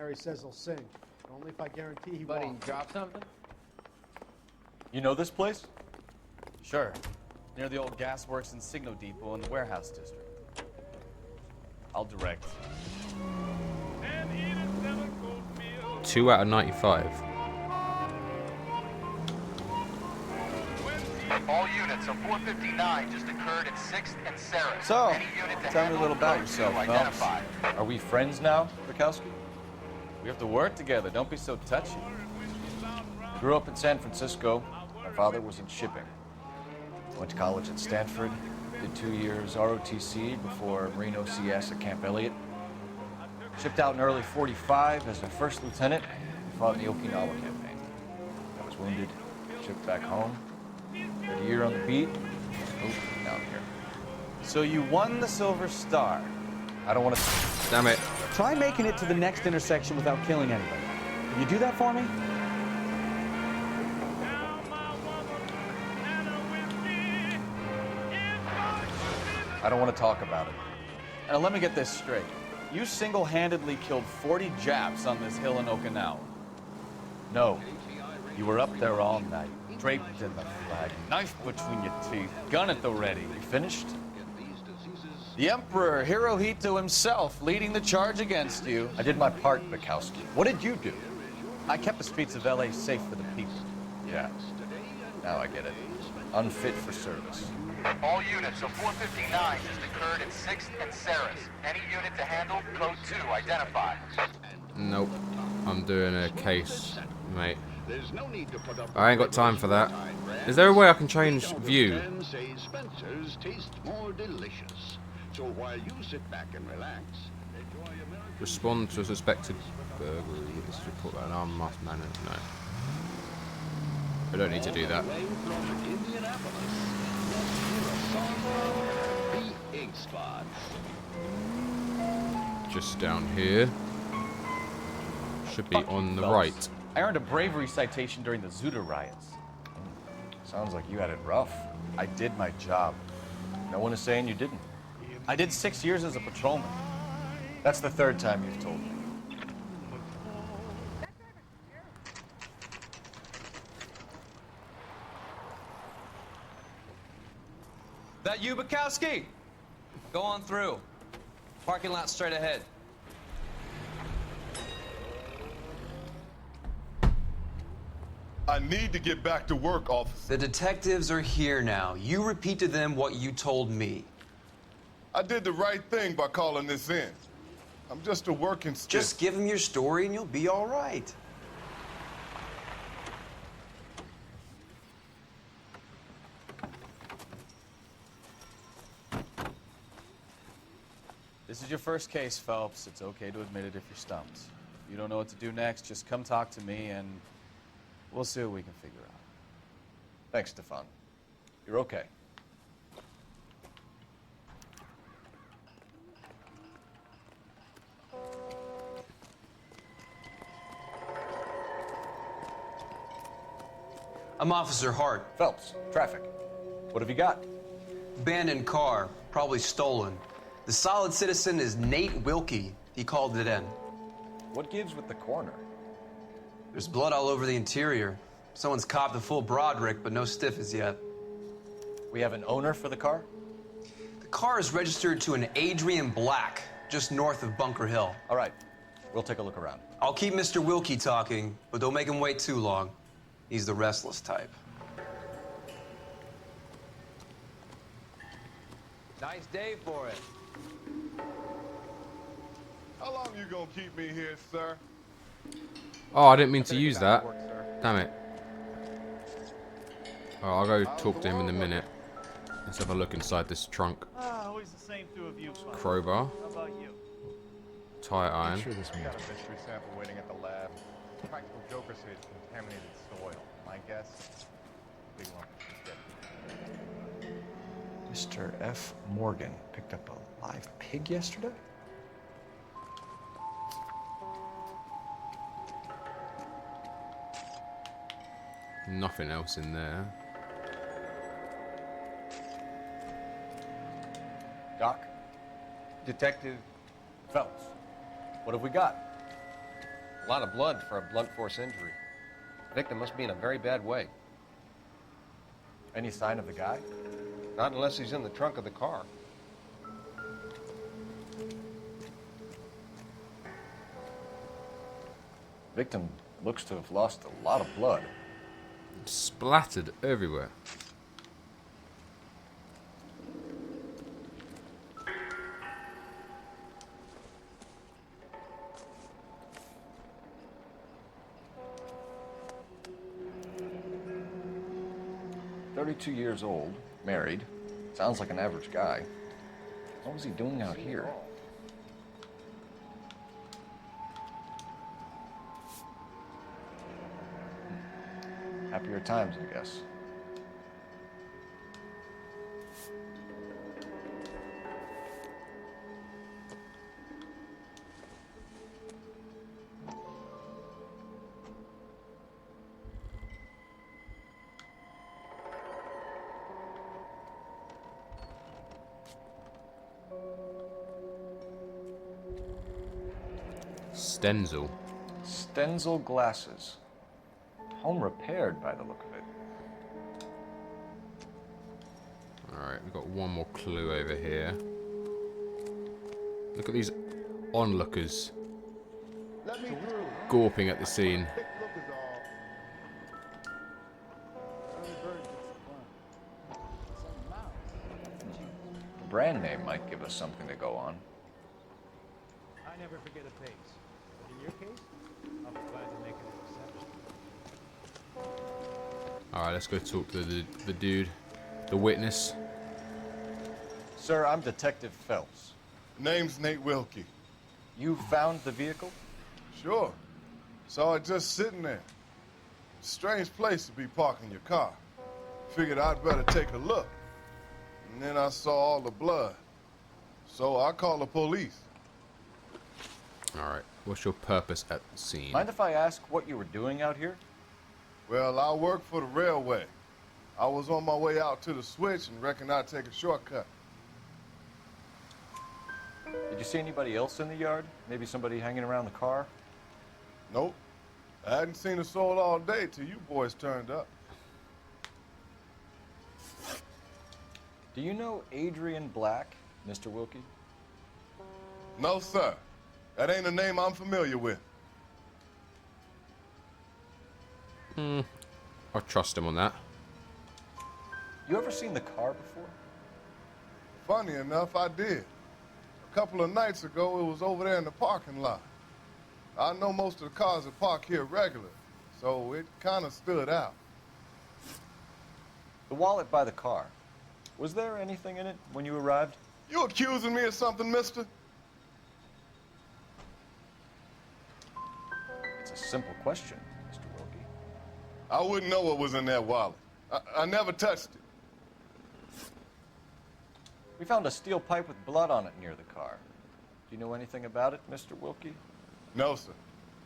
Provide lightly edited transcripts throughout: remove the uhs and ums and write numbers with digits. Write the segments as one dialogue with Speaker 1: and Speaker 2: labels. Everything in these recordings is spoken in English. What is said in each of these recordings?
Speaker 1: Harry says he'll sing. Only if I guarantee he
Speaker 2: Buddy,
Speaker 1: won't.
Speaker 2: drop something?
Speaker 3: You know this place? Sure. Near the old gas works and Signal Depot in the warehouse district. I'll direct.
Speaker 4: 2 out of 95.
Speaker 5: All units of 459 just occurred at 6th and Sarah.
Speaker 3: So,
Speaker 5: Any unit to
Speaker 3: tell me a
Speaker 5: handle,
Speaker 3: little about
Speaker 5: code
Speaker 3: yourself,
Speaker 5: 2
Speaker 3: Phelps.
Speaker 5: identified.
Speaker 3: Are we friends now, Bukowski? We have to work together. Don't be so touchy. Grew up in San Francisco. My father was in shipping. Went to college at Stanford. Did 2 years ROTC before Marine OCS at Camp Elliott. Shipped out in early '45 as a first lieutenant. Fought in the Okinawa campaign. I was wounded. Shipped back home. Did a year on the beat. Oh, now I'm here. So you won the Silver Star. I don't want to.
Speaker 4: Damn it.
Speaker 6: Try making it to the next intersection without killing anybody. Can you do that for me?
Speaker 3: I don't want to talk about it. And let me get this straight. You single-handedly killed 40 Japs on this hill in Okinawa. No, you were up there all night, draped in the flag, knife between your teeth, gun at the ready. You finished? The Emperor Hirohito himself leading the charge against you. I did my part, Bukowski. What did you do? I kept the streets of LA safe for the people. Yeah, now I get it. Unfit for service.
Speaker 5: All units of 459 just occurred at 6th and Sarah's. Any unit to handle, code 2 identified.
Speaker 4: Nope. I'm doing a case, mate. I ain't got time for that. Is there a way I can change view?
Speaker 7: Spencer's taste more delicious. So while you sit back and relax, enjoy American.
Speaker 4: Respond to a suspected burglary. Let's report an armed masked man. No. I don't need to do that. Just down here. Should be on the right.
Speaker 3: I earned a bravery citation during the Zuda riots. Sounds like you had it rough. I did my job. No one is saying you didn't. I did 6 years as a patrolman. That's the 3rd time you've told me.
Speaker 2: That you, Bukowski? Go on through. Parking lot straight ahead.
Speaker 8: I need to get back to work, officer.
Speaker 9: The detectives are here now. You repeat to them what you told me.
Speaker 8: I did the right thing by calling this in. I'm just a working stiff.
Speaker 9: Just give them your story and you'll be all right.
Speaker 3: This is your first case, Phelps. It's okay to admit it if you're stumped. If you don't know what to do next, just come talk to me and we'll see what we can figure out. Thanks, Stefan. You're okay.
Speaker 9: I'm Officer Hart.
Speaker 3: Phelps, traffic. What have you got?
Speaker 9: Abandoned car, probably stolen. The solid citizen is Nate Wilkie. He called it in.
Speaker 3: What gives with the coroner?
Speaker 9: There's blood all over the interior. Someone's copped a full Broderick, but no stiff as yet.
Speaker 3: We have an owner for the car?
Speaker 9: The car is registered to an Adrian Black, just north of Bunker Hill.
Speaker 3: All right, we'll take a look around.
Speaker 9: I'll keep Mr. Wilkie talking, but don't make him wait too long. He's the restless type.
Speaker 2: Nice day for it.
Speaker 8: How long you gonna keep me here, sir?
Speaker 4: Oh, I didn't mean to use that. Damn it. Oh, I'll go talk to him in a minute. Let's have a look inside this trunk.
Speaker 10: Always the same two of you.
Speaker 4: Crowbar.
Speaker 10: How about you?
Speaker 4: Tire iron.
Speaker 11: Sure this means got a mystery sample waiting at the lab. Practical Joker says contaminated soil. My guess, big lump is dead.
Speaker 3: Mr. F. Morgan picked up a live pig yesterday?
Speaker 4: Nothing else in there.
Speaker 3: Doc? Detective Phelps. What have we got?
Speaker 12: A lot of blood for a blunt force injury. The victim must be in a very bad way.
Speaker 3: Any sign of the guy?
Speaker 12: Not unless he's in the trunk of the car.
Speaker 3: Victim looks to have lost a lot of blood.
Speaker 4: Splattered everywhere.
Speaker 3: "32 years old, married. Sounds like an average guy. What was he doing out here?" Happier times, I guess.
Speaker 4: Stenzel.
Speaker 3: Stenzel glasses. Home repaired by the look of it.
Speaker 4: Alright, we've got one more clue over here. Look at these onlookers gawping at the scene.
Speaker 3: The brand name might give us something to go on.
Speaker 1: I never forget a face. But in your case, I'll be glad to make an exception.
Speaker 4: Alright, let's go talk to the dude, the witness.
Speaker 3: Sir, I'm Detective Phelps.
Speaker 8: Name's Nate Wilkie.
Speaker 3: You found the vehicle?
Speaker 8: Sure. Saw it just sitting there. Strange place to be parking your car. Figured I'd better take a look. And then I saw all the blood. So I called the police.
Speaker 4: Alright, what's your purpose at the scene?
Speaker 3: Mind if I ask what you were doing out here?
Speaker 8: Well, I work for the railway. I was on my way out to the switch and reckoned I'd take a shortcut.
Speaker 3: Did you see anybody else in the yard? Maybe somebody hanging around the car?
Speaker 8: Nope. I hadn't seen a soul all day till you boys turned up.
Speaker 3: Do you know Adrian Black, Mr. Wilkie?
Speaker 8: No, sir. That ain't a name I'm familiar with.
Speaker 4: I'll trust him on that.
Speaker 3: You ever seen the car before?
Speaker 8: Funny enough, I did. A couple of nights ago, it was over there in the parking lot. I know most of the cars that park here regular, so it kind of stood out.
Speaker 3: The wallet by the car. Was there anything in it when you arrived?
Speaker 8: You accusing me of something, mister?
Speaker 3: It's a simple question, Mr. Wilkie.
Speaker 8: I wouldn't know what was in that wallet. I never touched it.
Speaker 3: We found a steel pipe with blood on it near the car. Do you know anything about it, Mr. Wilkie?
Speaker 8: No, sir.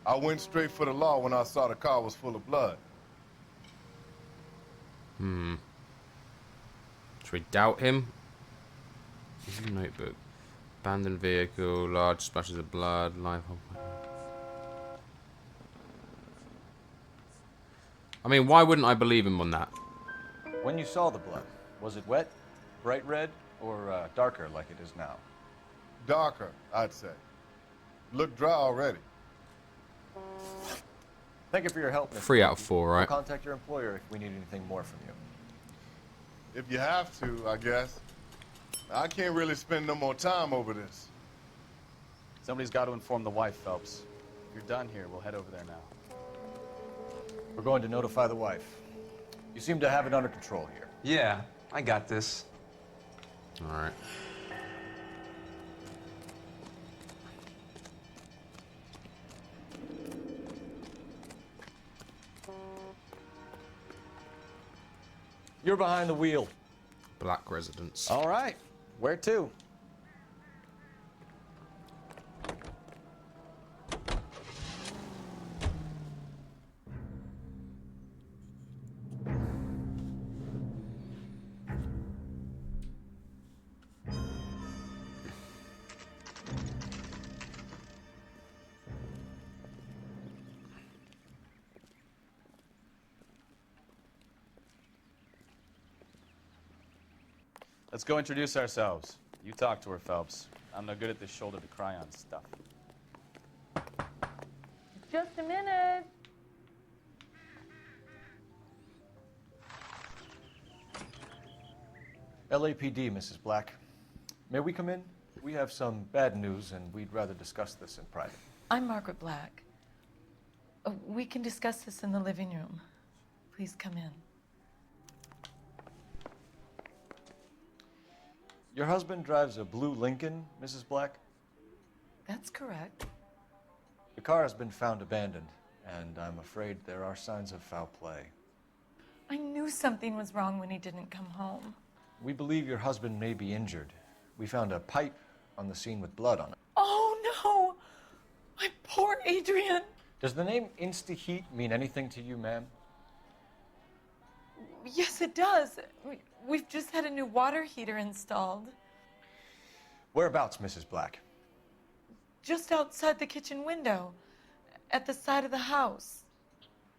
Speaker 8: I went straight for the law when I saw the car was full of blood.
Speaker 4: Should we doubt him? Notebook. Abandoned vehicle, large splashes of blood, live. I mean, why wouldn't I believe him on that?
Speaker 3: When you saw the blood, was it wet, bright red, or darker like it is now?
Speaker 8: Darker, I'd say. Looked dry already.
Speaker 3: Thank you for your help, Mr.
Speaker 4: 3 out of 4, right?
Speaker 3: We'll contact your employer if we need anything more from you.
Speaker 8: If you have to, I guess. I can't really spend no more time over this.
Speaker 6: Somebody's got to inform the wife, Phelps. If you're done here, we'll head over there now.
Speaker 3: We're going to notify the wife. You seem to have it under control here.
Speaker 9: Yeah, I got this.
Speaker 4: Alright.
Speaker 3: You're behind the wheel.
Speaker 4: Black residence.
Speaker 6: All right. Where to? Let's go introduce ourselves. You talk to her, Phelps. I'm no good at this shoulder to cry on stuff.
Speaker 13: Just a minute.
Speaker 3: LAPD, Mrs. Black. May we come in? We have some bad news, and we'd rather discuss this in private.
Speaker 13: I'm Margaret Black. We can discuss this in the living room. Please come in.
Speaker 3: Your husband drives a blue Lincoln, Mrs. Black?
Speaker 13: That's correct.
Speaker 3: The car has been found abandoned, and I'm afraid there are signs of foul play.
Speaker 13: I knew something was wrong when he didn't come home.
Speaker 3: We believe your husband may be injured. We found a pipe on the scene with blood on it.
Speaker 13: Oh, no! My poor Adrian!
Speaker 3: Does the name Insta-Heat mean anything to you, ma'am?
Speaker 13: Yes, it does. We've just had a new water heater installed.
Speaker 3: Whereabouts, Mrs. Black?
Speaker 13: Just outside the kitchen window, at the side of the house.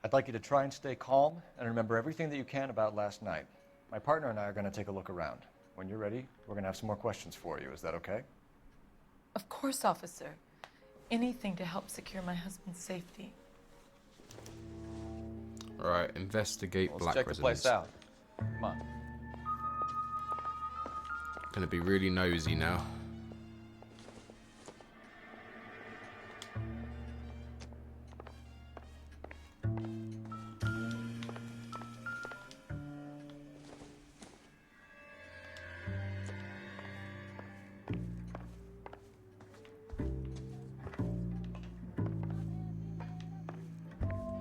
Speaker 3: I'd like you to try and stay calm and remember everything that you can about last night. My partner and I are going to take a look around. When you're ready, we're going to have some more questions for you. Is that okay?
Speaker 13: Of course, officer. Anything to help secure my husband's safety.
Speaker 4: Alright, investigate
Speaker 6: Let's
Speaker 4: black
Speaker 6: check
Speaker 4: residence.
Speaker 6: the place out. Come on.
Speaker 4: Gonna be really nosy now.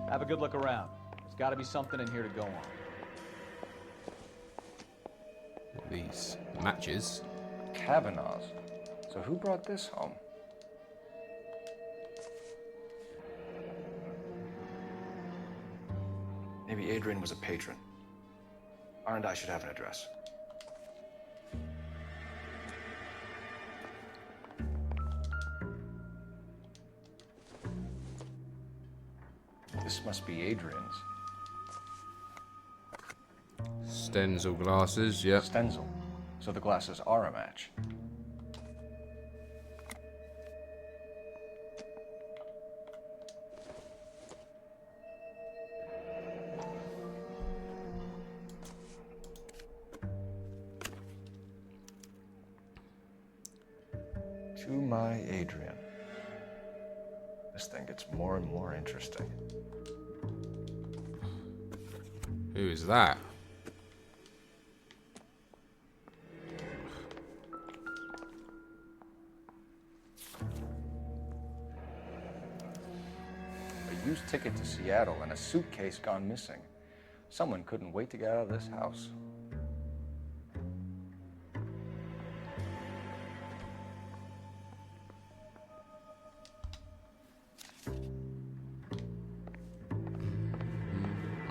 Speaker 6: Have a good look around. There's got to be something in here to go on.
Speaker 4: These matches.
Speaker 3: Kavanaugh's. So who brought this home? Maybe Adrian was a patron. R&I should have an address. This must be Adrian's.
Speaker 4: Stenzel glasses, yep.
Speaker 3: Stenzel. So the glasses are a match. To my Adrian. This thing gets more and more interesting.
Speaker 4: Who is that?
Speaker 3: A used ticket to Seattle and a suitcase gone missing. Someone couldn't wait to get out of this house.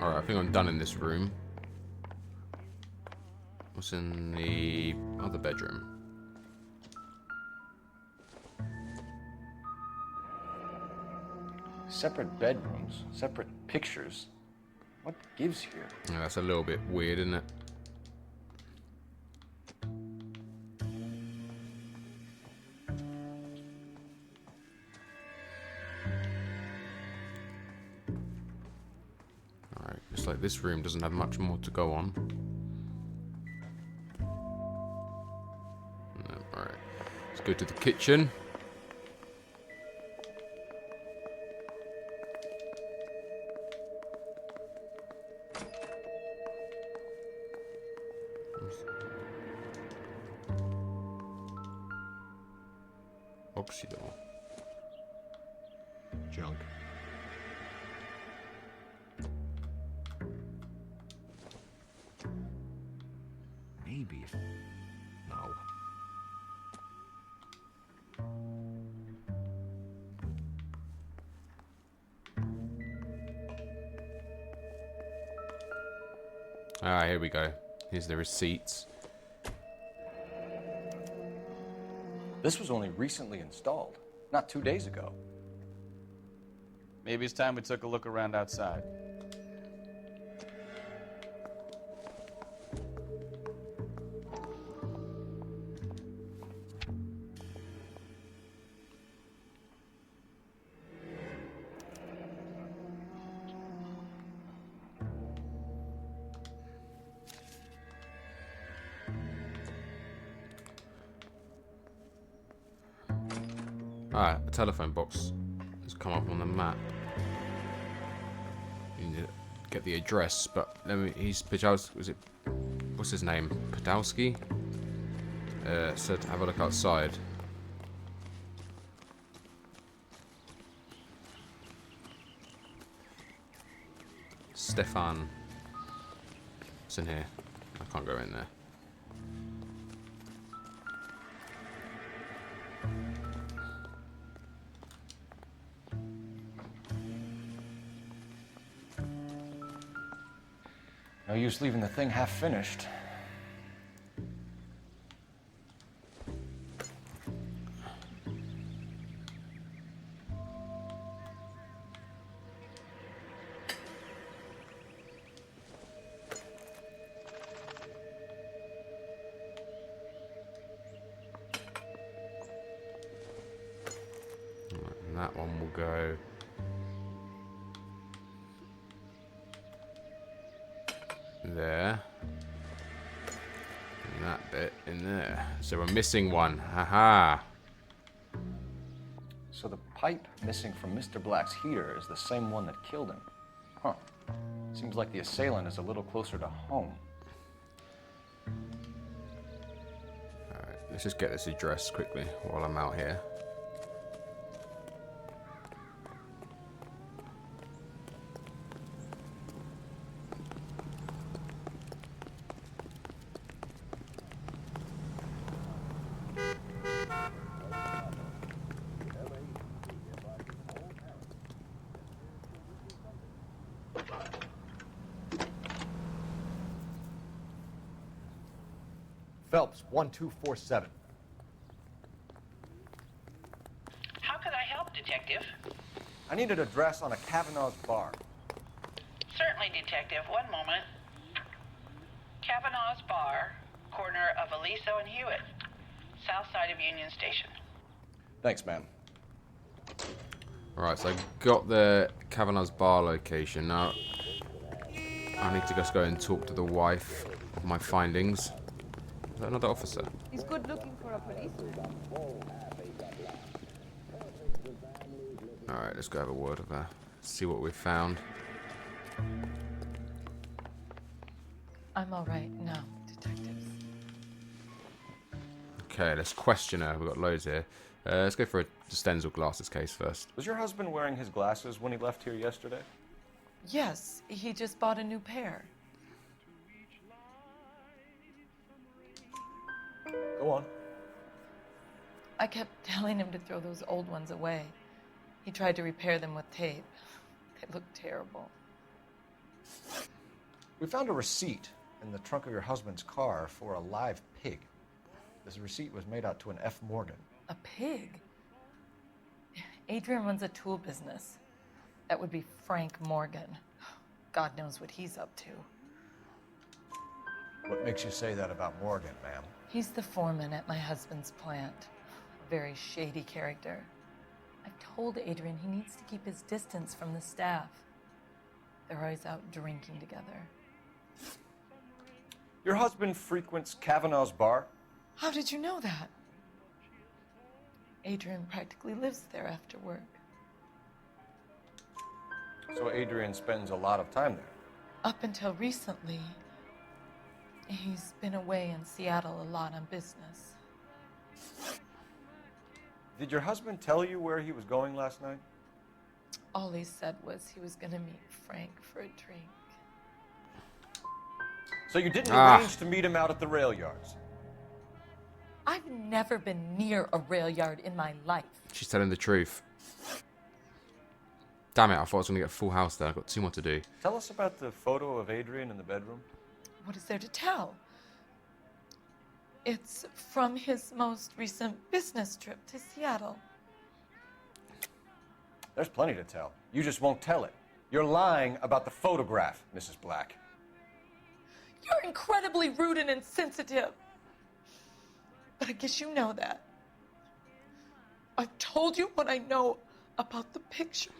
Speaker 4: Alright, I think I'm done in this room. What's in the other bedroom?
Speaker 3: Separate bedrooms, separate pictures. What gives here?
Speaker 4: Yeah, that's a little bit weird, isn't it? Alright, looks like this room doesn't have much more to go on. No, alright, let's go to the kitchen. Oxidor.
Speaker 12: Junk. Maybe. No.
Speaker 4: Ah, here we go. Here's the receipts.
Speaker 3: This was only recently installed, not 2 days ago.
Speaker 6: Maybe it's time we took a look around outside.
Speaker 4: Ah, a telephone box has come up on the map. You need to get the address, but let me. He's Podolsky. Was it? What's his name? Podolsky. Said have a look outside. Stefan. What's in here? I can't go in there.
Speaker 3: No use leaving the thing half finished.
Speaker 4: And that one will go. There. And that bit in there. So we're missing one. Haha.
Speaker 3: So the pipe missing from Mr. Black's heater is the same one that killed him. Huh. Seems like the assailant is a little closer to home.
Speaker 4: Alright, let's just get this address quickly while I'm out here.
Speaker 12: Phelps, 1247.
Speaker 14: How can I help, Detective?
Speaker 12: I need an address on a Kavanaugh's bar.
Speaker 14: Certainly, Detective. One moment. Kavanaugh's Bar, corner of Aliso and Hewitt, south side of Union Station.
Speaker 3: Thanks, ma'am.
Speaker 4: Alright, so I got the Kavanaugh's bar location. Now, I need to just go and talk to the wife of my findings. Is that another officer?
Speaker 15: He's good looking for a policeman.
Speaker 4: Alright, let's go have a word with her. See what we've found.
Speaker 13: I'm all right now, detectives.
Speaker 4: Okay, let's question her. We've got loads here. Let's go for a Stenzel glasses case first.
Speaker 3: Was your husband wearing his glasses when he left here yesterday?
Speaker 13: Yes, he just bought a new pair.
Speaker 3: Go on.
Speaker 13: I kept telling him to throw those old ones away. He tried to repair them with tape. They looked terrible.
Speaker 3: We found a receipt in the trunk of your husband's car for a live pig. This receipt was made out to an F. Morgan.
Speaker 13: A pig? Adrian runs a tool business. That would be Frank Morgan. God knows what he's up to.
Speaker 3: What makes you say that about Morgan, ma'am?
Speaker 13: He's the foreman at my husband's plant. A very shady character. I've told Adrian he needs to keep his distance from the staff. They're always out drinking together.
Speaker 3: Your husband frequents Kavanaugh's bar?
Speaker 13: How did you know that? Adrian practically lives there after work.
Speaker 3: So Adrian spends a lot of time there?
Speaker 13: Up until recently, he's been away in Seattle a lot on business.
Speaker 3: Did your husband tell you where he was going last night?
Speaker 13: All he said was he was going to meet Frank for a drink.
Speaker 3: So you didn't arrange to meet him out at the rail yards?
Speaker 13: I've never been near a rail yard in my life.
Speaker 4: She's telling the truth. Damn it, I thought I was going to get a full house there. I've got 2 more to do.
Speaker 3: Tell us about the photo of Adrian in the bedroom.
Speaker 13: What is there to tell? It's from his most recent business trip to Seattle.
Speaker 3: There's plenty to tell. You just won't tell it. You're lying about the photograph, Mrs. Black.
Speaker 13: You're incredibly rude and insensitive. But I guess you know that. I've told you what I know about the picture.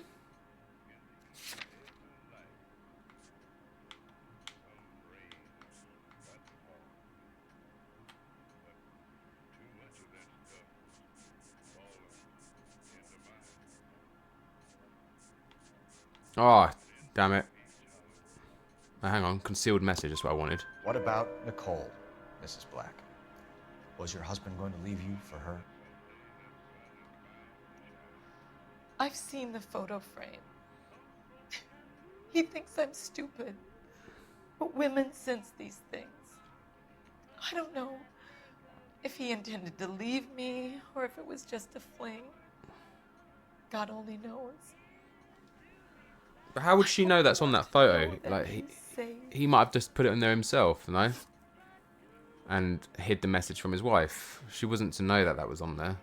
Speaker 4: Oh, damn it. Oh, hang on, concealed message, that's what I wanted.
Speaker 3: What about Nicole, Mrs. Black? Was your husband going to leave you for her?
Speaker 13: I've seen the photo frame. He thinks I'm stupid. But women sense these things. I don't know if he intended to leave me or if it was just a fling. God only knows.
Speaker 4: But how would she know that's on that photo? Like, he might have just put it in there himself, no? And hid the message from his wife. She wasn't to know that that was on there.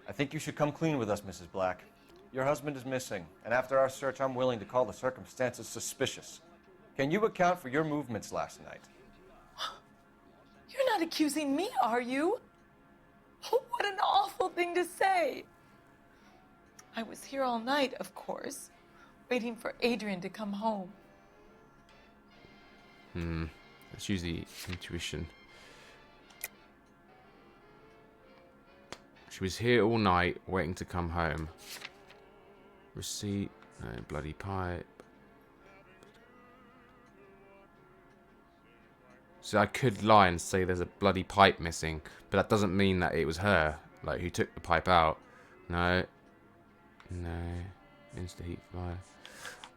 Speaker 3: I think you should come clean with us, Mrs. Black. Your husband is missing, and after our search, I'm willing to call the circumstances suspicious. Can you account for your movements last night?
Speaker 13: You're not accusing me, are you? What an awful thing to say. I was here all night, of course, waiting for Adrian to come home.
Speaker 4: That's usually intuition. She was here all night, waiting to come home. Receipt, no, bloody pipe. So I could lie and say there's a bloody pipe missing, but that doesn't mean that it was her, like, who took the pipe out. No. No. Insta heat fire.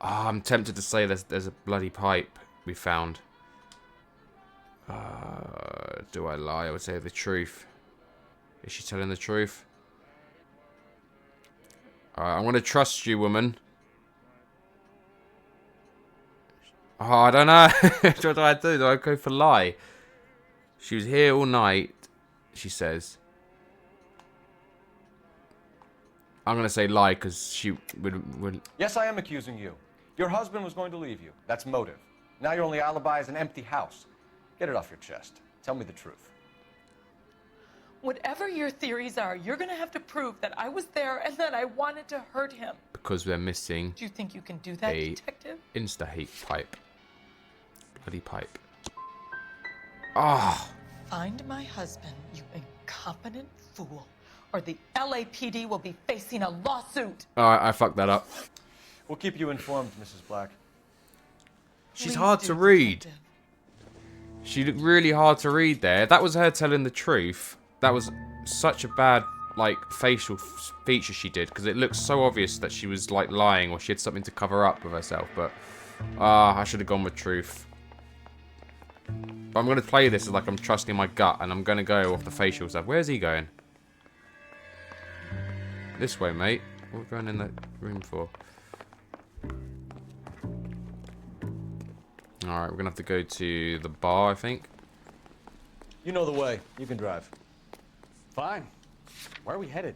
Speaker 4: Oh, I'm tempted to say there's a bloody pipe we found. Do I lie? I would say the truth. Is she telling the truth? Alright, I'm gonna trust you, woman. Oh, I don't know. What do I do? Do I go for lie? She was here all night, she says. I'm gonna say lie because she would.
Speaker 3: Yes, I am accusing you. Your husband was going to leave you. That's motive. Now your only alibi is an empty house. Get it off your chest. Tell me the truth.
Speaker 13: Whatever your theories are, you're gonna have to prove that I was there and that I wanted to hurt him.
Speaker 4: Because we're missing.
Speaker 13: Do you think you can do that, detective?
Speaker 4: Insta heat pipe. Bloody pipe. Ah.
Speaker 13: Find my husband, you incompetent fool, or the LAPD will be facing a lawsuit.
Speaker 4: Alright, I fucked that up.
Speaker 3: We'll keep you informed, Mrs. Black.
Speaker 4: She's hard to read. She looked really hard to read there. That was her telling the truth. That was such a bad, like, facial feature she did, because it looks so obvious that she was, like, lying or she had something to cover up with herself, but I should have gone with truth. But I'm going to play this as like I'm trusting my gut, and I'm going to go off the facial stuff. Where's he going? This way, mate. What are we going in that room for? Alright, we're going to have to go to the bar, I think.
Speaker 3: You know the way. You can drive.
Speaker 6: Fine. Where are we headed?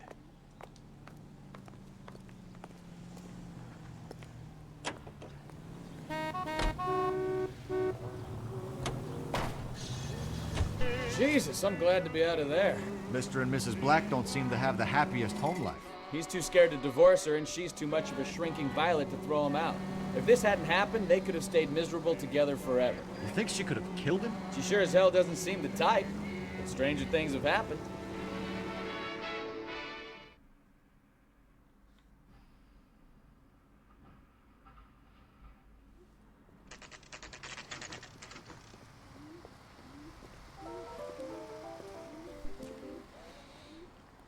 Speaker 16: Jesus, I'm glad to be out of there.
Speaker 17: Mr. and Mrs. Black don't seem to have the happiest home life.
Speaker 16: He's too scared to divorce her, and she's too much of a shrinking violet to throw him out. If this hadn't happened, they could have stayed miserable together forever.
Speaker 17: You think she could have killed him?
Speaker 16: She sure as hell doesn't seem the type. But stranger things have happened.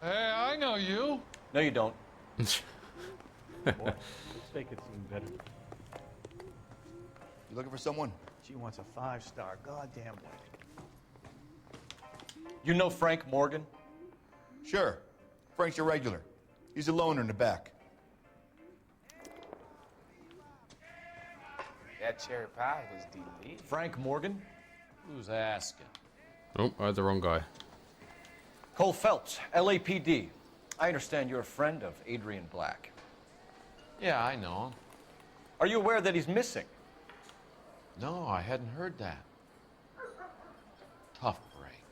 Speaker 18: Hey, I know you.
Speaker 3: No, you don't.
Speaker 1: Boy, let's make it seem better.
Speaker 17: You looking for someone?
Speaker 1: She wants a 5-star goddamn wedding.
Speaker 3: You know Frank Morgan?
Speaker 17: Sure. Frank's your regular. He's a loner in the back.
Speaker 19: That cherry pie was delicious.
Speaker 3: Frank Morgan?
Speaker 6: Who's asking?
Speaker 4: Oh, I had the wrong guy.
Speaker 3: Cole Phelps, LAPD. I understand you're a friend of Adrian Black.
Speaker 19: Yeah, I know him.
Speaker 3: Are you aware that he's missing?
Speaker 19: No, I hadn't heard that. Tough break.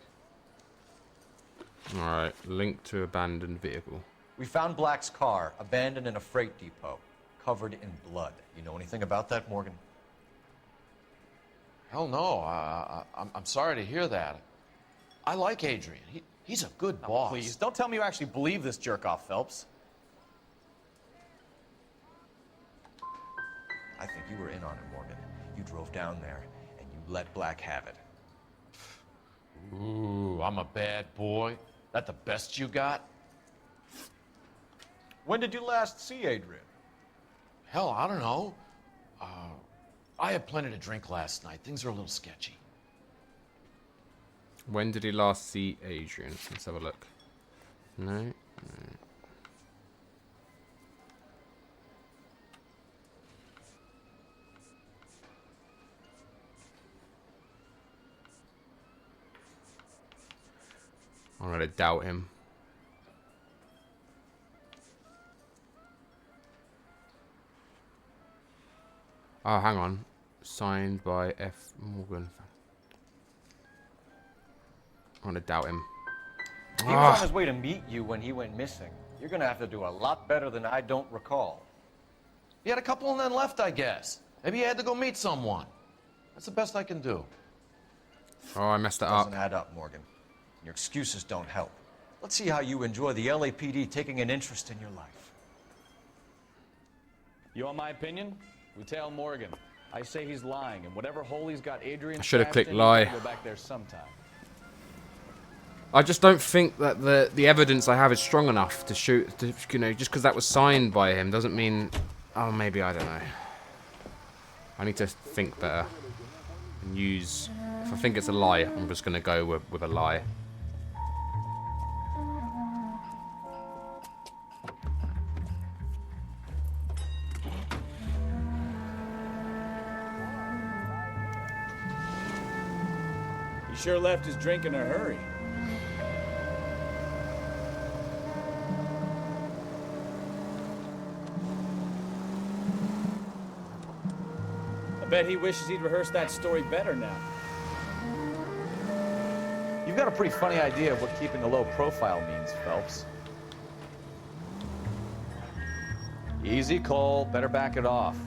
Speaker 4: Alright, link to abandoned vehicle.
Speaker 3: We found Black's car, abandoned in a freight depot, covered in blood. You know anything about that, Morgan?
Speaker 19: Hell no. I'm sorry to hear that. I like Adrian. He's a good boss.
Speaker 3: Please, don't tell me you actually believe this jerk-off, Phelps. I think you were in on it, Morgan. You drove down there, and you let Black have it.
Speaker 19: Ooh, I'm a bad boy. That the best you got?
Speaker 3: When did you last see Adrian?
Speaker 19: Hell, I don't know. I had plenty to drink last night. Things are a little sketchy.
Speaker 4: When did he last see Adrian? Let's have a look. No. No. I'm gonna doubt him. Oh, hang on. Signed by F. Morgan. I'm gonna doubt him.
Speaker 3: He was on his way to meet you when he went missing. You're gonna have to do a lot better than I don't recall.
Speaker 19: He had a couple and then left, I guess. Maybe he had to go meet someone. That's the best I can do.
Speaker 4: Oh, I messed it up.
Speaker 3: Doesn't add up, Morgan. Your excuses don't help. Let's see how you enjoy the LAPD taking an interest in your life.
Speaker 6: You want my opinion? We tail Morgan. I say he's lying, and whatever hole he's got Adrian
Speaker 4: I should have
Speaker 6: stashed
Speaker 4: clicked
Speaker 6: in,
Speaker 4: lie.
Speaker 6: he's gotta go back there sometime.
Speaker 4: I just don't think that the evidence I have is strong enough to shoot. You know, just because that was signed by him doesn't mean. Oh, maybe I don't know. I need to think better and use. If I think it's a lie, I'm just gonna go with a lie.
Speaker 16: He sure left his drink in a hurry. I bet he wishes he'd rehearsed that story better now.
Speaker 6: You've got a pretty funny idea of what keeping a low profile means, Phelps. Easy, Cole. Better back it off.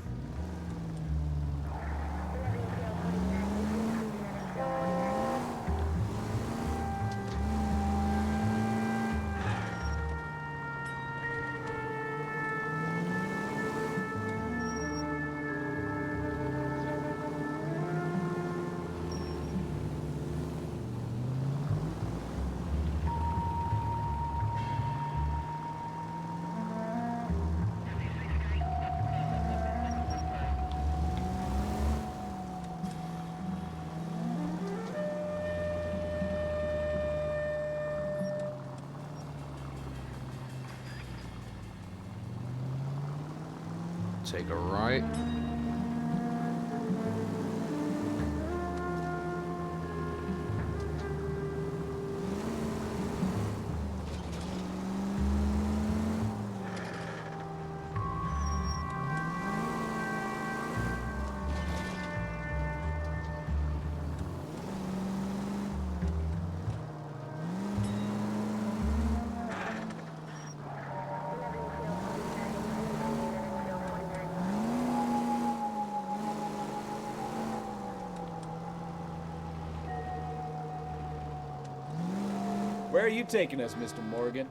Speaker 4: Take a right.
Speaker 16: Where are you taking us, Mr. Morgan?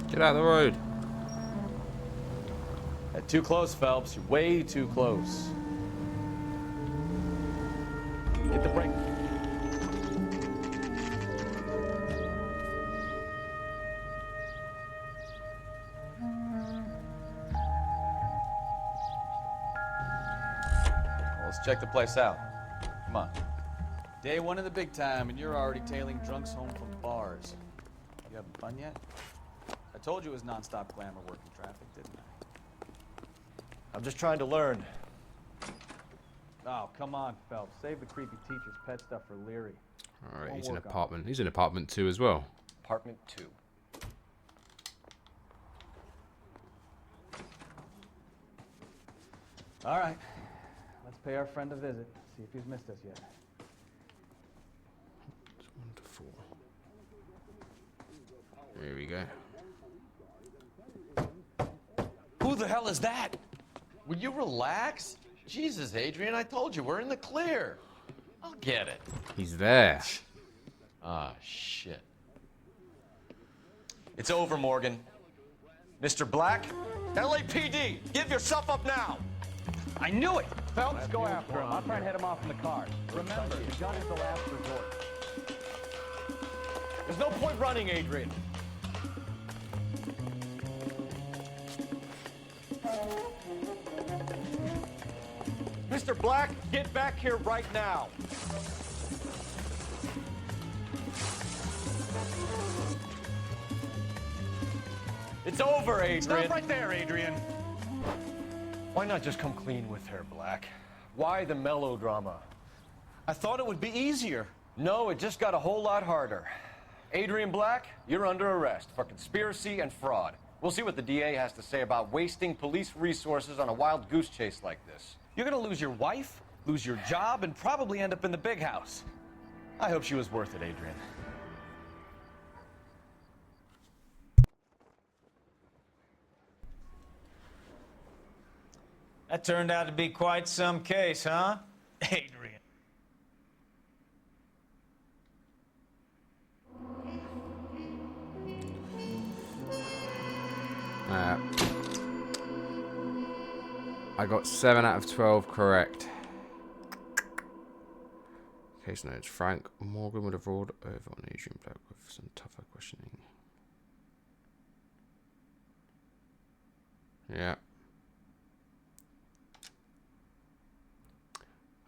Speaker 4: Get out of the road.
Speaker 6: Too close, Phelps. You're way too close. Hit the brake. Let's check the place out. Come on. Day one in the big time, and you're already tailing drunks home from bars. You having fun yet? I told you it was non-stop glamour working traffic, didn't I?
Speaker 3: I'm just trying to learn.
Speaker 6: Oh, come on, Phelps. Save the creepy teacher's pet stuff for Leary.
Speaker 4: All right, he's in apartment. He's in apartment 2 as well.
Speaker 3: Apartment 2.
Speaker 6: All right. Let's pay our friend a visit. See if he's missed us yet.
Speaker 4: It's 1 to 4. Here we go.
Speaker 6: Who
Speaker 19: hell is that? Will you relax? Jesus, Adrian, I told you, we're in the clear. I'll get it.
Speaker 4: He's there.
Speaker 19: Ah, shit.
Speaker 3: It's over, Morgan. Mr. Black, LAPD, give yourself up now.
Speaker 9: I knew it!
Speaker 5: Phelps, go after him. I'll try and head him off in the car. Remember, the gun is the last resort.
Speaker 3: There's no point running, Adrian. Mr. Black, get back here right now. It's over, Adrian.
Speaker 5: Stop right there, Adrian.
Speaker 3: Why not just come clean with her, Black? Why the melodrama? I thought it would be easier. No, it just got a whole lot harder. Adrian Black, you're under arrest for conspiracy and fraud. We'll see what the DA has to say about wasting police resources on a wild goose chase like this.
Speaker 9: You're gonna lose your wife, lose your job, and probably end up in the big house.
Speaker 3: I hope she was worth it, Adrian.
Speaker 1: That turned out to be quite some case, huh? Adrian.
Speaker 4: I got 7 out of 12 correct. Case notes. Frank Morgan would have rolled over on Adrian Black with some tougher questioning. Yeah.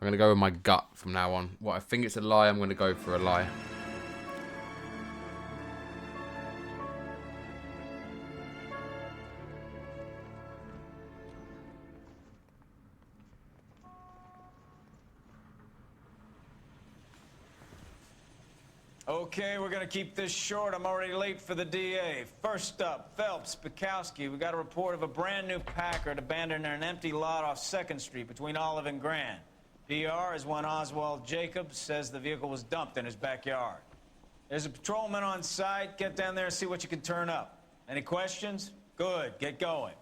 Speaker 4: I'm going to go with my gut from now on. What I think it's a lie, I'm going to go for a lie.
Speaker 1: Okay, we're gonna keep this short. I'm already late for the DA. First up, Phelps, Bukowski. We got a report of a brand new Packard abandoned in an empty lot off 2nd Street between Olive and Grand. PR is one Oswald Jacobs says the vehicle was dumped in his backyard. There's a patrolman on site. Get down there and see what you can turn up. Any questions? Good, get going.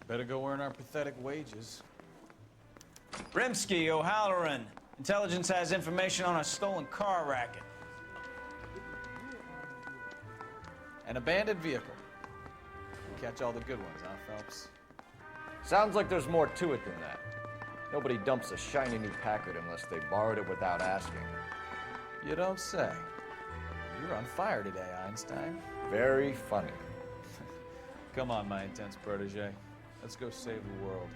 Speaker 6: Better go earn our pathetic wages.
Speaker 1: Rimsky, O'Halloran. Intelligence has information on a stolen car racket.
Speaker 6: An abandoned vehicle. Catch all the good ones, huh, Phelps?
Speaker 3: Sounds like there's more to it than that. Nobody dumps a shiny new Packard unless they borrowed it without asking.
Speaker 6: You don't say. You're on fire today, Einstein.
Speaker 3: Very funny.
Speaker 6: Come on, my intense protege. Let's go save the world.